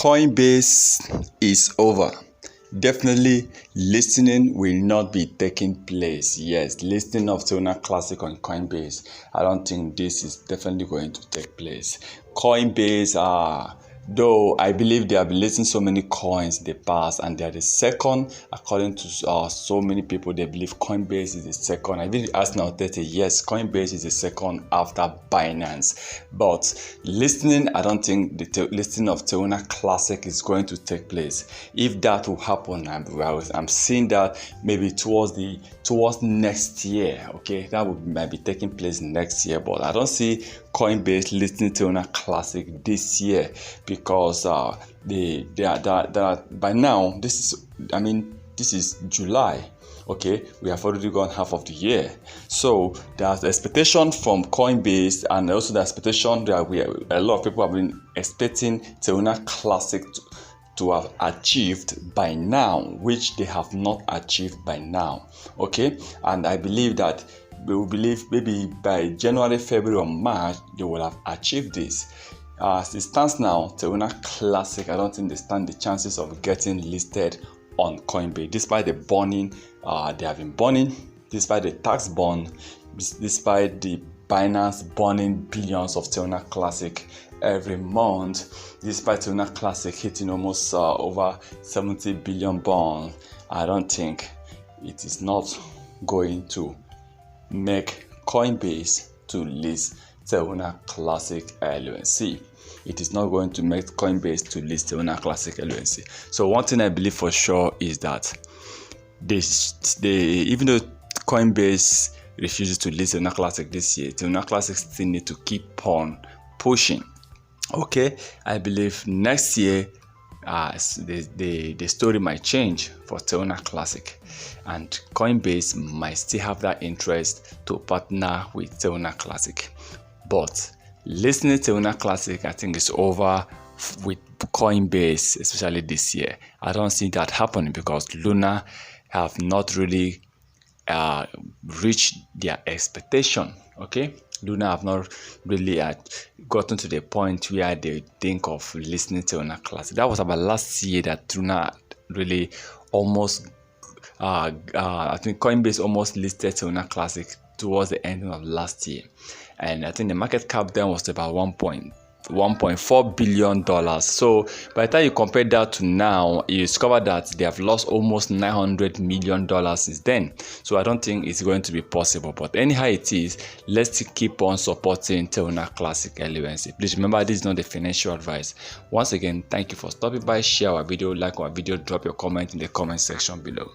Coinbase is over. Definitely listening will not be taking place. Yes, listing of Terra Classic on Coinbase. I don't think this is definitely going to take place. Coinbase though I believe they have been listing so many coins in the past, and they are the second, according to so many people. They believe Coinbase is the second. I believe asked now 30. Yes, Coinbase is the second after Binance. But listening, I don't think the listing of Terra Classic is going to take place. If that will happen, I'm seeing that maybe towards next year. Okay, that might be taking place next year, but I don't see Coinbase listing Terra Classic this year, because they are by now, this is July. Okay, we have already gone half of the year, so there's expectation from Coinbase, and also the expectation that a lot of people have been expecting Terra Classic to have achieved by now, which they have not achieved by now. Okay, and I believe that we will believe maybe by January, February, or March they will have achieved this. As it stands now, Terra Classic, I don't think they stand the chances of getting listed on Coinbase, despite the burning they have been burning, despite the tax burn, despite the Binance burning billions of Terra Classic every month, despite Terra Classic hitting almost over 70 billion burn. I don't think it is not going to make Coinbase to list Terra Classic LLC. It is not going to make Coinbase to list Terra Classic LLC. So one thing I believe for sure is that even though Coinbase refuses to list Terra Classic this year, Terra Classic still need to keep on pushing. Okay, I believe next year the story might change for Terra Classic, and Coinbase might still have that interest to partner with Terra Classic. But listening to Terra Classic, I think, is over with Coinbase, especially this year. I don't see that happening because Luna have not really reached their expectation. Okay, Luna have not really gotten to the point where they think of listening to Terra Classic. That was about last year that Luna really almost I think Coinbase almost listed Terra Classic towards the end of last year, and I think the market cap then was about $1.4 billion. So by the time you compare that to now, you discover that they have lost almost $900 million since then. So I don't think it's going to be possible. But anyhow it is, let's keep on supporting Terra Classic LLC. Please remember, this is not a financial advice. Once again, thank you for stopping by. Share our video, like our video, drop your comment in the comment section below.